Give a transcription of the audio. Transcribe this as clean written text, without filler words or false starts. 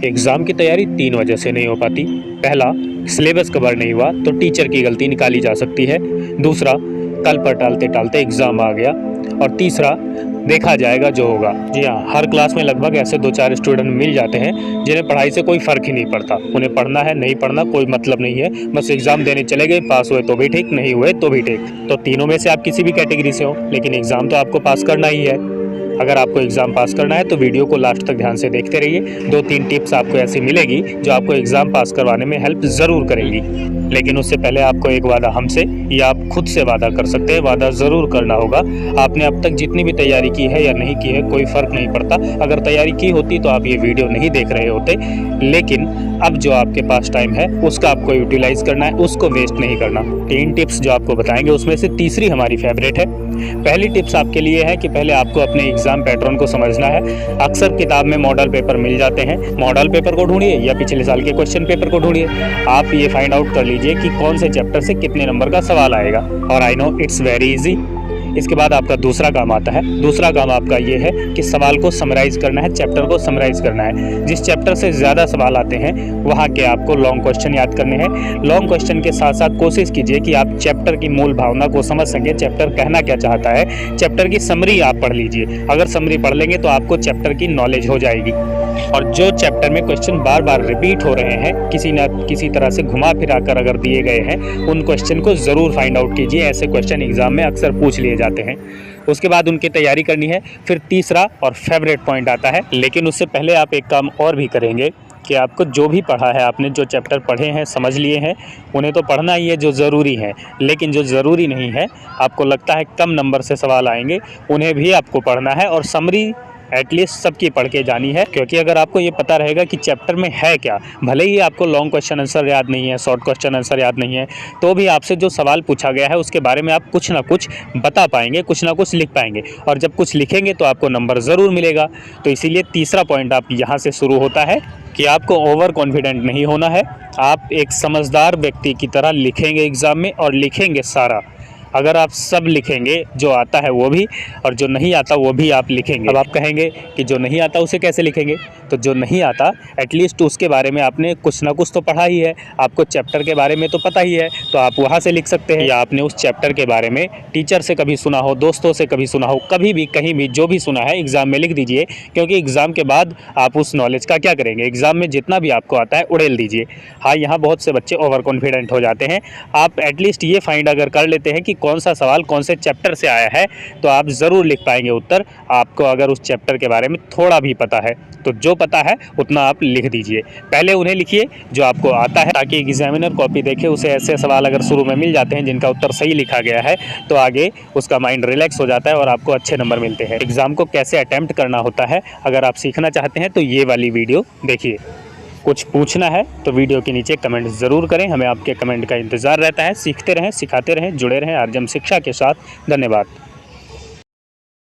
Exam की तैयारी 3 वजह से नहीं हो पाती। पहला, सिलेबस कवर नहीं हुआ तो टीचर की गलती निकाली जा सकती है। दूसरा, कल पर टालते-टालते एग्ज़ाम आ गया। और तीसरा, देखा जाएगा जो होगा। जी हाँ, हर क्लास में लगभग ऐसे 2-4 स्टूडेंट मिल जाते हैं जिन्हें पढ़ाई से कोई फ़र्क ही नहीं पड़ता। उन्हें पढ़ना है, नहीं पढ़ना कोई मतलब नहीं है, बस एग्ज़ाम देने चले गए, पास हुए तो भी ठीक, नहीं हुए तो भी ठीक। तो तीनों में से आप किसी भी कैटेगरी से हो, लेकिन एग्ज़ाम तो आपको पास करना ही है। अगर आपको एग्ज़ाम पास करना है तो वीडियो को लास्ट तक ध्यान से देखते रहिए। 2-3 टिप्स आपको ऐसी मिलेगी जो आपको एग्ज़ाम पास करवाने में हेल्प ज़रूर करेंगी। लेकिन उससे पहले आपको एक वादा हमसे या आप खुद से वादा कर सकते हैं, वादा ज़रूर करना होगा। आपने अब तक जितनी भी तैयारी की है या नहीं की है, कोई फ़र्क नहीं पड़ता। अगर तैयारी की होती तो आप ये वीडियो नहीं देख रहे होते। लेकिन अब जो आपके पास टाइम है उसका आपको यूटिलाइज़ करना है, उसको वेस्ट नहीं करना। 3 टिप्स जो आपको बताएंगे उसमें से तीसरी हमारी फेवरेट है। पहली टिप्स आपके लिए है कि पहले आपको अपने एग्ज़ाम पैटर्न को समझना है। अक्सर किताब में मॉडल पेपर मिल जाते हैं, मॉडल पेपर को ढूंढिए या पिछले साल के क्वेश्चन पेपर को ढूंढिए। आप ये फाइंड आउट कर लीजिए कि कौन से चैप्टर से कितने नंबर का सवाल आएगा। और I know it's very easy. इसके बाद आपका दूसरा काम आता है। दूसरा काम आपका ये है कि सवाल को समराइज़ करना है, चैप्टर को समराइज़ करना है। जिस चैप्टर से ज़्यादा सवाल आते हैं वहाँ के आपको लॉन्ग क्वेश्चन याद करने हैं। लॉन्ग क्वेश्चन के साथ साथ कोशिश कीजिए कि आप चैप्टर की मूल भावना को समझ सकें, चैप्टर कहना क्या चाहता है। चैप्टर की समरी आप पढ़ लीजिए। अगर समरी पढ़ लेंगे तो आपको चैप्टर की नॉलेज हो जाएगी। और जो चैप्टर में क्वेश्चन बार बार रिपीट हो रहे हैं, किसी न किसी तरह से घुमा फिरा कर अगर दिए गए हैं, उन क्वेश्चन को ज़रूर फाइंड आउट कीजिए। ऐसे क्वेश्चन एग्ज़ाम में अक्सर पूछ लिए जाते हैं। उसके बाद उनकी तैयारी करनी है। फिर तीसरा और फेवरेट पॉइंट आता है, लेकिन उससे पहले आप एक काम और भी करेंगे कि आपको जो भी पढ़ा है, आपने जो चैप्टर पढ़े हैं, समझ लिए हैं, उन्हें तो पढ़ना ही है जो ज़रूरी है। लेकिन जो ज़रूरी नहीं है, आपको लगता है कम नंबर से सवाल आएंगे, उन्हें भी आपको पढ़ना है और समरी एटलीस्ट सबकी पढ़ के जानी है। क्योंकि अगर आपको ये पता रहेगा कि चैप्टर में है क्या, भले ही आपको लॉन्ग क्वेश्चन आंसर याद नहीं है, शॉर्ट क्वेश्चन आंसर याद नहीं है, तो भी आपसे जो सवाल पूछा गया है उसके बारे में आप कुछ ना कुछ बता पाएंगे, कुछ ना कुछ लिख पाएंगे। और जब कुछ लिखेंगे तो आपको नंबर ज़रूर मिलेगा। तो इसीलिए तीसरा पॉइंट आप यहाँ से शुरू होता है कि आपको ओवर कॉन्फिडेंट नहीं होना है। आप एक समझदार व्यक्ति की तरह लिखेंगे एग्ज़ाम में, और लिखेंगे सारा। अगर आप सब लिखेंगे, जो आता है वो भी और जो नहीं आता वो भी आप लिखेंगे। अब आप कहेंगे कि जो नहीं आता उसे कैसे लिखेंगे? तो जो नहीं आता एटलीस्ट उसके बारे में आपने कुछ ना कुछ तो पढ़ा ही है, आपको चैप्टर के बारे में तो पता ही है, तो आप वहाँ से लिख सकते हैं। या आपने उस चैप्टर के बारे में टीचर से कभी सुना हो, दोस्तों से कभी सुना हो, कभी भी कहीं भी जो भी सुना है एग्ज़ाम में लिख दीजिए। क्योंकि एग्ज़ाम के बाद आप उस नॉलेज का क्या करेंगे? एग्ज़ाम में जितना भी आपको आता है उड़ेल दीजिए। हाँ, यहाँ बहुत से बच्चे ओवर कॉन्फिडेंट हो जाते हैं। आप एटलीस्ट ये फाइंड अगर कर लेते हैं कि कौन सा सवाल कौन से चैप्टर से आया है, तो आप ज़रूर लिख पाएंगे उत्तर, आपको अगर उस चैप्टर के बारे में थोड़ा भी पता है। तो जो पता है उतना आप लिख दीजिए। पहले उन्हें लिखिए जो आपको आता है, ताकि एग्जामिनर कॉपी देखे उसे ऐसे सवाल अगर शुरू में मिल जाते हैं जिनका उत्तर सही लिखा गया है, तो आगे उसका माइंड रिलैक्स हो जाता है और आपको अच्छे नंबर मिलते हैं। एग्ज़ाम को कैसे अटैम्प्ट करना होता है अगर आप सीखना चाहते हैं तो ये वाली वीडियो देखिए। कुछ पूछना है तो वीडियो के नीचे कमेंट ज़रूर करें, हमें आपके कमेंट का इंतज़ार रहता है। सीखते रहें, सिखाते रहें, जुड़े रहें आरजम शिक्षा के साथ। धन्यवाद।